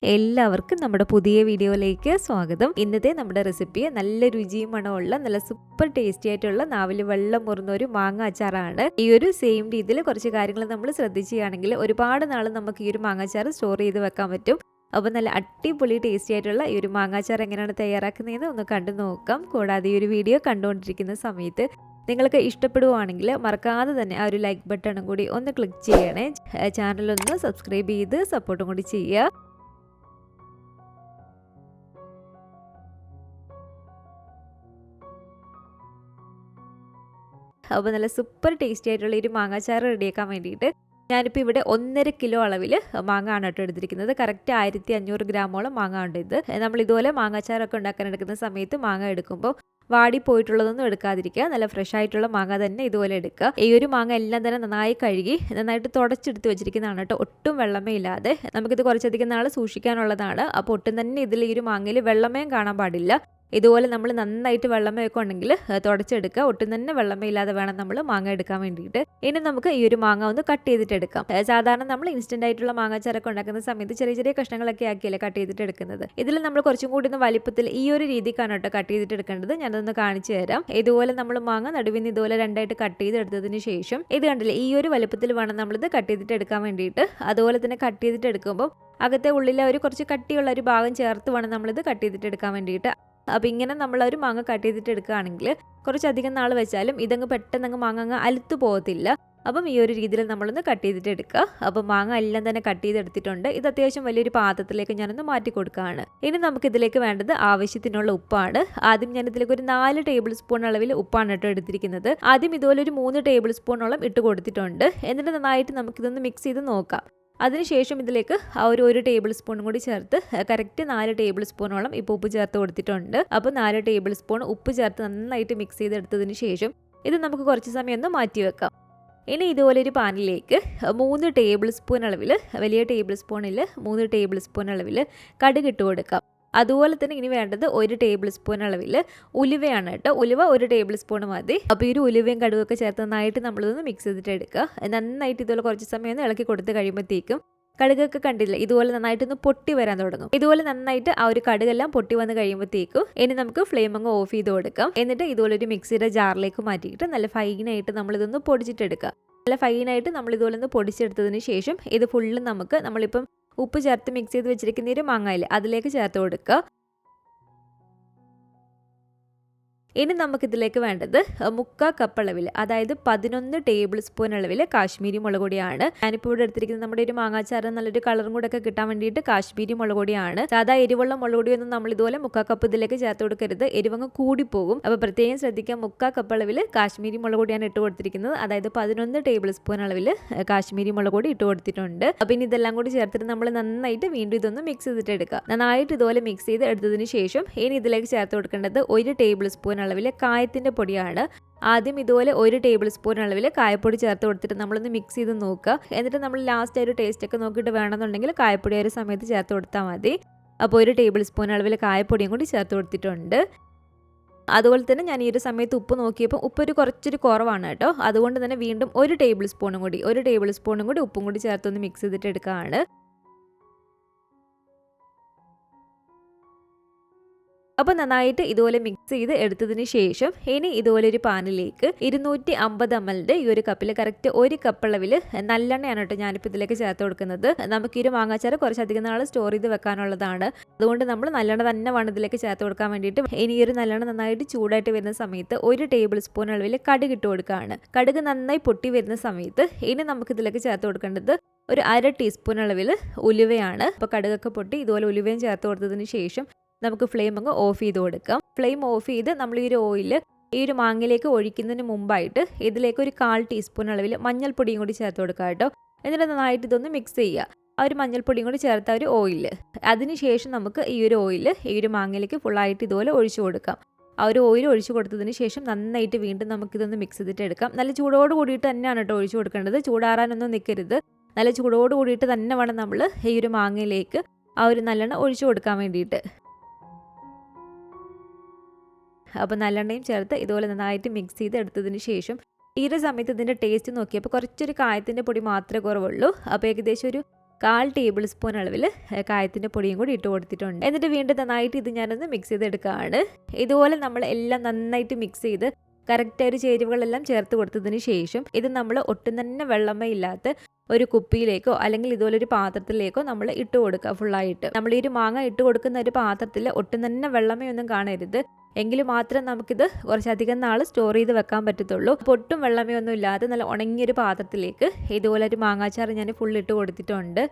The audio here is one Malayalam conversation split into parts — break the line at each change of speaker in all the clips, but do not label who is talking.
എല്ലാവർക്കും നമ്മുടെ പുതിയ വീഡിയോയിലേക്ക് സ്വാഗതം. ഇന്നത്തെ നമ്മുടെ റെസിപ്പി നല്ല രുചിയും മണമുള്ള നല്ല സൂപ്പർ ടേസ്റ്റി ആയിട്ടുള്ള നാവിൽ വെള്ളം മുറുന്ന ഒരു മാങ്ങ അച്ചാറാണ്. ഈ ഒരു സെയിം രീതിയിൽ കുറച്ച് കാര്യങ്ങൾ നമ്മൾ ശ്രദ്ധിക്കുകയാണെങ്കിൽ ഒരുപാട് നാൾ നമുക്ക് ഈ ഒരു മാങ്ങാച്ചാർ സ്റ്റോർ ചെയ്ത് വെക്കാൻ പറ്റും. അപ്പോൾ നല്ല അടിപൊളി ടേസ്റ്റി ആയിട്ടുള്ള ഈ ഒരു മാങ്ങാച്ചാർ എങ്ങനെയാണ് തയ്യാറാക്കുന്നതെന്ന് ഒന്ന് കണ്ടു നോക്കാം. കൂടാതെ ഈ ഒരു വീഡിയോ കണ്ടുകൊണ്ടിരിക്കുന്ന സമയത്ത് നിങ്ങൾക്ക് ഇഷ്ടപ്പെടുവാണെങ്കിൽ മറക്കാതെ തന്നെ ആ ഒരു ലൈക്ക് ബട്ടണും കൂടി ഒന്ന് ക്ലിക്ക് ചെയ്യണേ. ചാനലൊന്ന് സബ്സ്ക്രൈബ് ചെയ്ത് സപ്പോർട്ടും കൂടി ചെയ്യുക. അപ്പോൾ നല്ല സൂപ്പർ ടേസ്റ്റി ആയിട്ടുള്ള ഒരു മാങ്ങാച്ചാർ റെഡിയാക്കാൻ വേണ്ടിയിട്ട് ഞാനിപ്പോൾ ഇവിടെ 1.5 കിലോ അളവിൽ മാങ്ങ ആണ് കേട്ടോ എടുത്തിരിക്കുന്നത്. കറക്റ്റ് 1500 ഗ്രാമോളം മാങ്ങ ഉണ്ട് ഇത്. നമ്മൾ ഇതുപോലെ മാങ്ങാച്ചാറൊക്കെ ഉണ്ടാക്കാൻ എടുക്കുന്ന സമയത്ത് മാങ്ങ എടുക്കുമ്പോൾ വാടി പോയിട്ടുള്ളതൊന്നും എടുക്കാതിരിക്കുക. നല്ല ഫ്രഷ് ആയിട്ടുള്ള മാങ്ങ തന്നെ ഇതുപോലെ എടുക്കുക. ഈ ഒരു മാങ്ങ എല്ലാം തന്നെ നന്നായി കഴുകി നന്നായിട്ട് തുടച്ചെടുത്ത് വെച്ചിരിക്കുന്നതാണ് കേട്ടോ. ഒട്ടും വെള്ളമേ ഇല്ലാതെ നമുക്കിത് കുറച്ചധികം നാൾ സൂക്ഷിക്കാനുള്ളതാണ്. അപ്പോൾ ഒട്ടും തന്നെ ഇതിൽ ഈ ഒരു മാങ്ങയിൽ വെള്ളമേ കാണാൻ പാടില്ല. ഇതുപോലെ നമ്മൾ നന്നായിട്ട് വെള്ളമയൊക്കെ ഉണ്ടെങ്കിൽ തുടച്ചെടുക്കുക. ഒട്ടും തന്നെ വെള്ളമേ ഇല്ലാതെ വേണം നമ്മൾ മാങ്ങ എടുക്കാൻ വേണ്ടിയിട്ട്. ഇനി നമുക്ക് ഈ ഒരു മാങ്ങ ഒന്ന് കട്ട് ചെയ്തിട്ട് എടുക്കാം. സാധാരണ നമ്മൾ ഇൻസ്റ്റന്റ് ആയിട്ടുള്ള മാങ്ങാച്ചാറൊക്കെ ഉണ്ടാക്കുന്ന സമയത്ത് ചെറിയ ചെറിയ കഷ്ണങ്ങളൊക്കെ ആക്കിയല്ലേ കട്ട് ചെയ്തിട്ട് എടുക്കുന്നത്. ഇതിൽ നമ്മൾ കുറച്ചും കൂടി ഒന്ന് വലിപ്പത്തിൽ ഈ ഒരു രീതിക്കാണ് കേട്ടോ കട്ട് ചെയ്തിട്ട് എടുക്കേണ്ടത്. ഞാനതൊന്ന് കാണിച്ചു തരാം. ഇതുപോലെ നമ്മൾ മാങ്ങ നടുവിൽ നിന്ന് ഇതുപോലെ രണ്ടായിട്ട് കട്ട് ചെയ്തെടുത്തതിന് ശേഷം ഇത് കണ്ടില്ലേ, ഈ ഒരു വലിപ്പത്തിൽ വേണം നമ്മളിത് കട്ട് ചെയ്തിട്ട് എടുക്കാൻ വേണ്ടിയിട്ട്. അതുപോലെ തന്നെ കട്ട് ചെയ്തിട്ട് എടുക്കുമ്പോൾ അകത്തെ ഉള്ളിലെ ഒരു കുറച്ച് കട്ടിയുള്ള ഒരു ഭാഗം ചേർത്ത് വേണം നമ്മളിത് കട്ട് ചെയ്തിട്ട് എടുക്കാൻ വേണ്ടിയിട്ട്. അപ്പോൾ ഇങ്ങനെ നമ്മളൊരു മാങ്ങ കട്ട് ചെയ്തിട്ട് എടുക്കുകയാണെങ്കിൽ കുറച്ചധികം നാൾ വെച്ചാലും ഇതങ്ങ് പെട്ടെന്ന് മാങ്ങ അങ്ങ് അലുത്തു പോകത്തില്ല. അപ്പം ഈ ഒരു രീതിയിൽ നമ്മളൊന്ന് കട്ട് ചെയ്തിട്ട് എടുക്കുക. അപ്പോൾ മാങ്ങ എല്ലാം തന്നെ കട്ട് ചെയ്തെടുത്തിട്ടുണ്ട്. ഇത് അത്യാവശ്യം വലിയൊരു പാത്രത്തിലേക്ക് ഞാനൊന്ന് മാറ്റി കൊടുക്കുകയാണ്. ഇനി നമുക്കിതിലേക്ക് വേണ്ടത് ആവശ്യത്തിനുള്ള ഉപ്പാണ്. ആദ്യം ഞാൻ ഇതിലേക്ക് ഒരു 4 ടേബിൾ സ്പൂൺ അളവിൽ ഉപ്പാണ് കേട്ടോ എടുത്തിരിക്കുന്നത്. ആദ്യം ഇതുപോലെ ഒരു 3 ടേബിൾ സ്പൂണോളം ഇട്ട് കൊടുത്തിട്ടുണ്ട്. എന്നിട്ട് നന്നായിട്ട് നമുക്കിതൊന്ന് മിക്സ് ചെയ്ത് നോക്കാം. അതിനുശേഷം ഇതിലേക്ക് ആ ഒരു ടേബിൾ സ്പൂൺ കൂടി ചേർത്ത് കറക്റ്റ് 4 ടേബിൾ സ്പൂണോളം ഇപ്പോൾ ഉപ്പ് ചേർത്ത് കൊടുത്തിട്ടുണ്ട്. അപ്പോൾ 4 ടേബിൾ സ്പൂൺ ഉപ്പ് ചേർത്ത് നന്നായിട്ട് മിക്സ് ചെയ്തെടുത്തതിന് ശേഷം ഇത് നമുക്ക് കുറച്ച് സമയം ഒന്ന് മാറ്റി വെക്കാം. ഇനി ഇതുപോലെ ഒരു പാനിലേക്ക് 3 ടേബിൾ സ്പൂൺ അളവിൽ, വലിയ ടേബിൾ സ്പൂണിൽ 3 ടേബിൾ സ്പൂൺ അളവിൽ കടുക് ഇട്ട് കൊടുക്കാം. അതുപോലെ തന്നെ ഇനി വേണ്ടത് 1 ടേബിൾ സ്പൂൺ അളവിൽ ഉലുവയാണ് കേട്ടോ. ഉലുവ 1 ടേബിൾ സ്പൂൺ മതി. അപ്പോൾ ഈ ഒരു ഉലുവയും കടുകൊക്കെ ചേർത്ത് നന്നായിട്ട് നമ്മളിതൊന്ന് മിക്സ് ചെയ്തിട്ട് എടുക്കുക. നന്നായിട്ട് ഇതുപോലെ കുറച്ച് സമയം ഒന്ന് ഇളക്കി കൊടുത്ത് കഴിയുമ്പോഴത്തേക്കും കടുകൊക്കെ കണ്ടില്ല, ഇതുപോലെ നന്നായിട്ടൊന്ന് പൊട്ടി വരാൻ തുടങ്ങും. ഇതുപോലെ നന്നായിട്ട് ആ ഒരു കടുകെല്ലാം പൊട്ടി വന്ന് കഴിയുമ്പോഴത്തേക്കും ഇനി നമുക്ക് ഫ്ലെയിം അങ്ങ് ഓഫ് ചെയ്ത് കൊടുക്കാം. എന്നിട്ട് ഇതുപോലെ ഒരു മിക്സിയുടെ ജാറിലേക്ക് മാറ്റിയിട്ട് നല്ല ഫൈനായിട്ട് നമ്മളിതൊന്ന് പൊടിച്ചിട്ടെടുക്കുക. നല്ല ഫൈനായിട്ട് നമ്മളിതുപോലെ ഒന്ന് പൊടിച്ചെടുത്തതിന് ശേഷം ഇത് ഫുള്ള് നമ്മളിപ്പം ഉപ്പ് ചേർത്ത് മിക്സ് ചെയ്ത് വെച്ചിരിക്കുന്ന ഒരു മാങ്ങയില് അതിലേക്ക് ചേർത്ത് കൊടുക്കുക. ഇനി നമുക്കിതിലേക്ക് വേണ്ടത് 3/4 കപ്പ് അളവിൽ, അതായത് 11 ടേബിൾ സ്പൂൺ അളവിൽ കാശ്മീരി മുളക് പൊടിയാണ്. ഞാനിപ്പോൾ ഇവിടെ എടുത്തിരിക്കുന്നത് നമ്മുടെ ഒരു മാങ്ങാച്ചാറ് നല്ലൊരു കളറും കൂടെ ഒക്കെ കിട്ടാൻ വേണ്ടിയിട്ട് കാശ്മീരി മുളക് പൊടിയാണ്. സാധാ എരിവുള്ള മുളക് പൊടിയൊന്നും നമ്മൾ ഇതുപോലെ 3/4 കപ്പ് ഇതിലേക്ക് ചേർത്ത് കൊടുക്കരുത്. എരിവങ്ങ് കൂടിപ്പോകും. അപ്പോൾ പ്രത്യേകം ശ്രദ്ധിക്കാം. 3/4 കപ്പ് അളവിൽ കാശ്മീരി മുളക് പൊടിയാണ് ഇട്ട് കൊടുത്തിരിക്കുന്നത്. അതായത് 11 ടേബിൾ സ്പൂൺ അളവിൽ കാശ്മീരി മുളക് പൊടി ഇട്ട് കൊടുത്തിട്ടുണ്ട്. അപ്പോൾ ഇനി ഇതെല്ലാം കൂടി ചേർത്തിട്ട് നമ്മൾ നന്നായിട്ട് വീണ്ടും ഇതൊന്ന് മിക്സ് ചെയ്തിട്ട് എടുക്കുക. നന്നായിട്ട് ഇതുപോലെ മിക്സ് ചെയ്ത് എടുത്തതിന് ശേഷം ഇനി ഇതിലേക്ക് ചേർത്ത് കൊടുക്കേണ്ടത് 1 ടേബിൾ സ്പൂൺ അളവിൽ കായത്തിന്റെ പൊടിയാണ്. ആദ്യം ഇതുപോലെ 1 ടേബിൾ സ്പൂൺ അളവിൽ കായപ്പൊടി ചേർത്ത് കൊടുത്തിട്ട് നമ്മളൊന്ന് മിക്സ് ചെയ്ത് നോക്കുക. എന്നിട്ട് നമ്മൾ ലാസ്റ്റ് ഒരു ടേസ്റ്റ് ഒക്കെ നോക്കിയിട്ട് വേണമെന്നുണ്ടെങ്കിൽ കായപ്പൊടി ഒരു സമയത്ത് ചേർത്ത് കൊടുത്താൽ മതി. അപ്പോൾ 1 ടേബിൾ സ്പൂൺ അളവിൽ കായപ്പൊടിയും കൂടി ചേർത്ത് കൊടുത്തിട്ടുണ്ട്. അതുപോലെ തന്നെ ഞാൻ ഈ ഒരു സമയത്ത് ഉപ്പ് നോക്കിയപ്പോൾ ഉപ്പ് കുറച്ചൊരു കുറവാണ് കേട്ടോ. അതുകൊണ്ട് തന്നെ വീണ്ടും 1 ടേബിൾ സ്പൂണും കൂടി ഉപ്പും കൂടി ചേർത്തൊന്ന് മിക്സ് ചെയ്തിട്ട് എടുക്കുകയാണ്. അപ്പോൾ നന്നായിട്ട് ഇതുപോലെ മിക്സ് ചെയ്ത് എടുത്തതിന് ശേഷം ഇനി ഇതുപോലെ ഒരു പാനിലേക്ക് 250 ml ഈ ഒരു കപ്പിൽ കറക്റ്റ് 1 കപ്പ് അളവിൽ നല്ലെണ്ണയാണ് കേട്ടോ ഞാനിപ്പോൾ ഇതിലേക്ക് ചേർത്ത് കൊടുക്കുന്നത്. നമുക്ക് ഈ ഒരു മാങ്ങാച്ചാറ് കുറച്ചധികം നാൾ സ്റ്റോർ ചെയ്ത് വെക്കാനുള്ളതാണ്. അതുകൊണ്ട് നമ്മൾ നല്ലെണ്ണ തന്നെ വേണം ഇതിലേക്ക് ചേർത്ത് കൊടുക്കാൻ വേണ്ടിയിട്ട്. ഇനി ഈ ഒരു നല്ലെണ്ണ നന്നായിട്ട് ചൂടായിട്ട് വരുന്ന സമയത്ത് 1 ടേബിൾ സ്പൂൺ അളവിൽ കടുക് ഇട്ട് കൊടുക്കുകയാണ്. കടുക് നന്നായി പൊട്ടി വരുന്ന സമയത്ത് ഇനി നമുക്ക് ഇതിലേക്ക് ചേർത്ത് കൊടുക്കേണ്ടത് ഒരു 1/2 ടീസ്പൂൺ അളവിൽ ഉലുവയാണ്. അപ്പോൾ കടുകൊക്കെ പൊട്ടി ഇതുപോലെ ഉലുവയും ചേർത്ത് കൊടുത്തതിന് ശേഷം നമുക്ക് ഫ്ലെയിം അങ്ങ് ഓഫ് ചെയ്ത് കൊടുക്കാം. ഫ്ലെയിം ഓഫ് ചെയ്ത് നമ്മൾ ഈ ഒരു ഓയിൽ ഈ ഒരു മാങ്ങയിലേക്ക് ഒഴിക്കുന്നതിന് മുമ്പായിട്ട് ഇതിലേക്ക് ഒരു 1/4 ടീസ്പൂൺ അളവിൽ മഞ്ഞൾപ്പൊടിയും കൂടി ചേർത്ത് കൊടുക്കുക കേട്ടോ. എന്നിട്ട് നന്നായിട്ട് ഇതൊന്ന് മിക്സ് ചെയ്യുക. ആ ഒരു മഞ്ഞൾപ്പൊടിയും കൂടി ചേർത്ത ഒരു ഓയിൽ, അതിനുശേഷം നമുക്ക് ഈ ഒരു ഓയിൽ ഈ ഒരു മാങ്ങയിലേക്ക് ഫുള്ളായിട്ട് ഇതുപോലെ ഒഴിച്ചു കൊടുക്കാം. ആ ഒരു ഓയിൽ ഒഴിച്ചു കൊടുത്തതിന് ശേഷം നന്നായിട്ട് വീണ്ടും നമുക്കിതൊന്ന് മിക്സ് ചെയ്തിട്ട് എടുക്കാം. നല്ല ചൂടോട് കൂടിയിട്ട് തന്നെയാണ് കേട്ടോ ഒഴിച്ചു കൊടുക്കേണ്ടത്. ചൂടാറാനൊന്നും നിൽക്കരുത്. നല്ല ചൂടോട് കൂടിയിട്ട് തന്നെ വേണം നമ്മൾ ഈ ഒരു മാങ്ങയിലേക്ക് ആ ഒരു നല്ലെണ്ണ ഒഴിച്ചു കൊടുക്കാൻ വേണ്ടിയിട്ട്. അപ്പോൾ നല്ലെണ്ണയും ചേർത്ത് ഇതുപോലെ നന്നായിട്ട് മിക്സ് ചെയ്ത് എടുത്തതിന് ശേഷം ഈ ഒരു സമയത്ത് ഇതിൻ്റെ ടേസ്റ്റ് നോക്കിയപ്പോൾ കുറച്ചൊരു കായത്തിൻ്റെ പൊടി മാത്രമേ കുറവുള്ളൂ. അപ്പോൾ ഏകദേശം ഒരു 1/4 ടേബിൾ സ്പൂൺ അളവിൽ കായത്തിൻ്റെ പൊടിയും കൂടി ഇട്ട് കൊടുത്തിട്ടുണ്ട്. എന്നിട്ട് വീണ്ടും നന്നായിട്ട് ഇത് ഞാനൊന്ന് മിക്സ് ചെയ്തെടുക്കുകയാണ്. ഇതുപോലെ നമ്മൾ എല്ലാം നന്നായിട്ട് മിക്സ് ചെയ്ത് കറക്റ്റായ ഒരു ചേരുവകളെല്ലാം ചേർത്ത് കൊടുത്തതിന് ശേഷം ഇത് നമ്മൾ ഒട്ടും തന്നെ വെള്ളമയില്ലാത്ത ഒരു കുപ്പിയിലേക്കോ അല്ലെങ്കിൽ ഇതുപോലെ ഒരു പാത്രത്തിലേക്കോ നമ്മൾ ഇട്ട് കൊടുക്കുക. ഫുള്ളായിട്ട് നമ്മൾ ഈ ഒരു മാങ്ങ ഇട്ട് കൊടുക്കുന്ന ഒരു പാത്രത്തിൽ ഒട്ടും തന്നെ വെള്ളമയൊന്നും കാണരുത്. എങ്കിൽ മാത്രം നമുക്കിത് കുറച്ചധികം നാൾ സ്റ്റോർ ചെയ്ത് വെക്കാൻ പറ്റത്തുള്ളൂ. പൊട്ടും വെള്ളമയൊന്നും ഇല്ലാതെ നല്ല ഉണങ്ങിയൊരു പാത്രത്തിലേക്ക് ഇതുപോലെ ഒരു മാങ്ങാച്ചാർ ഞാൻ ഫുൾ ഇട്ട് കൊടുത്തിട്ടുണ്ട്.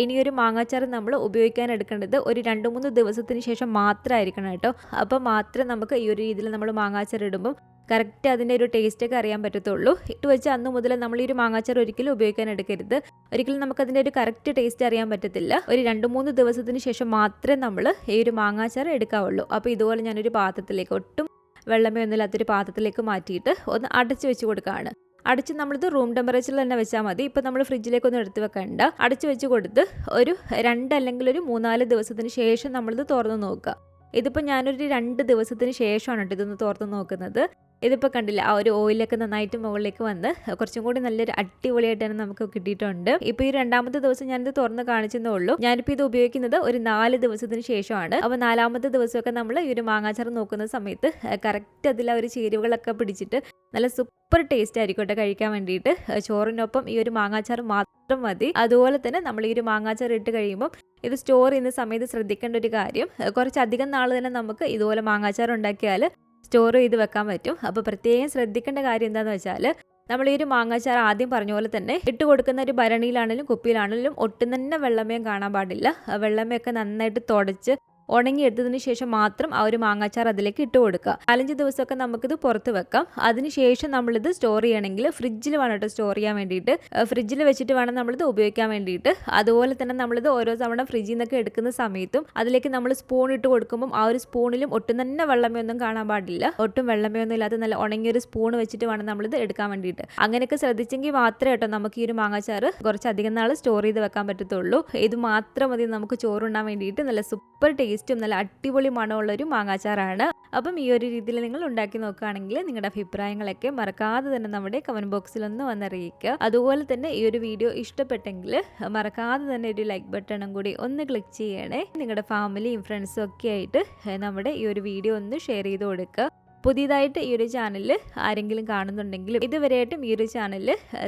ഇനി ഒരു മാങ്ങാച്ചാർ നമ്മൾ ഉപയോഗിക്കാൻ എടുക്കേണ്ടത് ഒരു 2-3 ദിവസത്തിന് ശേഷം മാത്രമായിരിക്കണം കേട്ടോ. അപ്പോൾ മാത്രം നമുക്ക് ഈ ഒരു രീതിയിൽ നമ്മൾ മാങ്ങാച്ചാർ ഇടുമ്പം കറക്റ്റ് അതിൻ്റെ ഒരു ടേസ്റ്റൊക്കെ അറിയാൻ പറ്റത്തുള്ളൂ. ഇട്ട് വെച്ച് അന്ന് മുതൽ നമ്മൾ ഈ ഒരു മാങ്ങാച്ചാർ ഒരിക്കലും ഉപയോഗിക്കാൻ എടുക്കരുത്. ഒരിക്കലും നമുക്കതിൻ്റെ ഒരു കറക്റ്റ് ടേസ്റ്റ് അറിയാൻ പറ്റത്തില്ല. ഒരു 2-3 ദിവസത്തിന് ശേഷം മാത്രമേ നമ്മൾ ഈ ഒരു മാങ്ങാച്ചാർ എടുക്കാവുള്ളൂ. അപ്പോൾ ഇതുപോലെ ഞാനൊരു പാത്രത്തിലേക്ക് ഒട്ടും വെള്ളമേ ഒന്നുമില്ലാത്തൊരു പാത്രത്തിലേക്ക് മാറ്റിയിട്ട് ഒന്ന് അടച്ച് വെച്ച് കൊടുക്കുകയാണ്. അടച്ച് നമ്മളിത് റൂം ടെമ്പറേച്ചറിൽ തന്നെ വെച്ചാൽ മതി. ഇപ്പം നമ്മൾ ഫ്രിഡ്ജിലേക്കൊന്നും എടുത്ത് വെക്കണ്ട. അടച്ച് വെച്ച് കൊടുത്ത് ഒരു 2 അല്ലെങ്കിൽ ഒരു 3-4 ദിവസത്തിന് ശേഷം നമ്മളിത് തുറന്ന് നോക്കുക. ഇതിപ്പോൾ ഞാനൊരു 2 ദിവസത്തിന് ശേഷമാണ് കേട്ടോ ഇതൊന്ന് തുറന്ന് നോക്കുന്നത്. ഇതിപ്പോൾ കണ്ടില്ല, ആ ഒരു ഓയിലൊക്കെ നന്നായിട്ട് മുകളിലേക്ക് വന്ന് കുറച്ചും കൂടി നല്ലൊരു അടിപൊളിയായിട്ട് തന്നെ നമുക്ക് കിട്ടിയിട്ടുണ്ട്. ഇപ്പോൾ ഈ 2ാമത്തെ ദിവസം ഞാനിത് തുറന്ന് കാണിച്ചതേ ഉള്ളൂ. ഞാനിപ്പോൾ ഇത് ഉപയോഗിക്കുന്നത് ഒരു 4 ദിവസത്തിന് ശേഷമാണ്. അപ്പോൾ 4ാമത്തെ ദിവസമൊക്കെ നമ്മൾ ഈ ഒരു മാങ്ങാച്ചാർ നോക്കുന്ന സമയത്ത് കറക്റ്റ് അതിൽ ആ ഒരു ചേരുവകളൊക്കെ പിടിച്ചിട്ട് നല്ല സൂപ്പർ ടേസ്റ്റ് ആയിരിക്കട്ടെ കഴിക്കാൻ വേണ്ടിയിട്ട്. ചോറിനൊപ്പം ഈ ഒരു മാങ്ങാച്ചാർ മാത്രം മതി. അതുപോലെ തന്നെ നമ്മൾ ഈ ഒരു മാങ്ങാച്ചാർ ഇട്ട് കഴിയുമ്പം ഇത് സ്റ്റോർ ചെയ്യുന്ന സമയത്ത് ശ്രദ്ധിക്കേണ്ട ഒരു കാര്യം, കുറച്ചധികം നാൾ തന്നെ നമുക്ക് ഇതുപോലെ മാങ്ങാച്ചാർ ഉണ്ടാക്കിയാൽ സ്റ്റോർ ചെയ്ത് വെക്കാൻ പറ്റും. അപ്പോൾ പ്രത്യേകം ശ്രദ്ധിക്കേണ്ട കാര്യം എന്താണെന്ന് വെച്ചാൽ നമ്മൾ ഈ ഒരു മാങ്ങാച്ചാർ ആദ്യം പറഞ്ഞ പോലെ തന്നെ ഇട്ട് കൊടുക്കുന്ന ഒരു ഭരണിയിലാണെങ്കിലും കുപ്പിയിലാണെങ്കിലും ഒട്ടും തന്നെ വെള്ളമയം കാണാൻ പാടില്ല. വെള്ളമയൊക്കെ നന്നായിട്ട് തുടച്ച് ഉണങ്ങിയെടുത്തതിന് ശേഷം മാത്രം ആ ഒരു മാങ്ങാച്ചാർ അതിലേക്ക് ഇട്ട് കൊടുക്കുക. 4-5 ദിവസമൊക്കെ നമുക്കിത് പുറത്ത് വെക്കാം. അതിനുശേഷം നമ്മളിത് സ്റ്റോർ ചെയ്യണമെങ്കിൽ ഫ്രിഡ്ജിൽ വേണം കേട്ടോ സ്റ്റോർ ചെയ്യാൻ വേണ്ടിയിട്ട്. ഫ്രിഡ്ജിൽ വെച്ചിട്ട് വേണം നമ്മളിത് ഉപയോഗിക്കാൻ വേണ്ടിയിട്ട്. അതുപോലെ തന്നെ നമ്മളിത് ഓരോ തവണ ഫ്രിഡ്ജിൽ നിന്നൊക്കെ എടുക്കുന്ന സമയത്തും അതിലേക്ക് നമ്മൾ സ്പൂൺ ഇട്ട് കൊടുക്കുമ്പം ആ ഒരു സ്പൂണിലും ഒട്ടും തന്നെ വെള്ളമയൊന്നും കാണാൻ പാടില്ല. ഒട്ടും വെള്ളമയൊന്നും ഇല്ലാതെ നല്ല ഉണങ്ങിയൊരു സ്പൂൺ വെച്ചിട്ട് വേണം നമ്മളിത് എടുക്കാൻ വേണ്ടിയിട്ട്. അങ്ങനെയൊക്കെ ശ്രദ്ധിച്ചെങ്കിൽ മാത്രമേ കേട്ടോ നമുക്ക് ഈ ഒരു മാങ്ങാച്ചാർ കുറച്ചധികം നാൾ സ്റ്റോർ ചെയ്ത് വെക്കാൻ പറ്റത്തുള്ളൂ. ഇത് മാത്രം മതി നമുക്ക് ചോറുണ്ടാൻ വേണ്ടിയിട്ട്. നല്ല സൂപ്പർ ടേസ്റ്റും നല്ല അടിപൊളി മണമുള്ളൊരു മാങ്ങാച്ചാറാണ്. അപ്പം ഈ ഒരു രീതിയിൽ നിങ്ങൾ ഉണ്ടാക്കി നോക്കുകയാണെങ്കിൽ നിങ്ങളുടെ അഭിപ്രായങ്ങളൊക്കെ മറക്കാതെ തന്നെ നമ്മുടെ കമൻറ്റ് ബോക്സിൽ ഒന്ന് വന്നറിയിക്കുക. അതുപോലെ തന്നെ ഈ ഒരു വീഡിയോ ഇഷ്ടപ്പെട്ടെങ്കിൽ മറക്കാതെ തന്നെ ഒരു ലൈക്ക് ബട്ടണും കൂടി ഒന്ന് ക്ലിക്ക് ചെയ്യണേ. നിങ്ങളുടെ ഫാമിലിയും ഫ്രണ്ട്സും ഒക്കെ ആയിട്ട് നമ്മുടെ ഈ ഒരു വീഡിയോ ഒന്ന് ഷെയർ ചെയ്ത് കൊടുക്കുക. പുതിയതായിട്ട് ഈ ഒരു ചാനൽ ആരെങ്കിലും കാണുന്നുണ്ടെങ്കിലും ഇതുവരെയായിട്ടും ഈ ഒരു ചാനൽ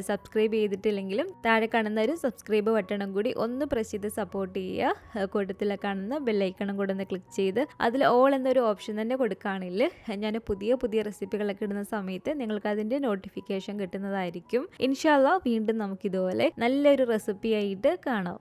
സബ്സ്ക്രൈബ് ചെയ്തിട്ടില്ലെങ്കിലും താഴെ കാണുന്ന ഒരു സബ്സ്ക്രൈബ് ബട്ടണും കൂടി ഒന്ന് പ്രസ് ചെയ്ത് സപ്പോർട്ട് ചെയ്യുക. കൂട്ടത്തിൽ കാണുന്ന ബെല്ലൈക്കണും കൂടെ ഒന്ന് ക്ലിക്ക് ചെയ്ത് അതിൽ ഓൾ എന്നൊരു ഓപ്ഷൻ തന്നെ കൊടുക്കുകയാണെങ്കിൽ ഞാൻ പുതിയ പുതിയ റെസിപ്പികളൊക്കെ ഇടുന്ന സമയത്ത് നിങ്ങൾക്ക് അതിൻ്റെ നോട്ടിഫിക്കേഷൻ കിട്ടുന്നതായിരിക്കും. ഇൻഷാ അല്ലാഹ് വീണ്ടും നമുക്കിതുപോലെ നല്ലൊരു റെസിപ്പി ആയിട്ട് കാണാം.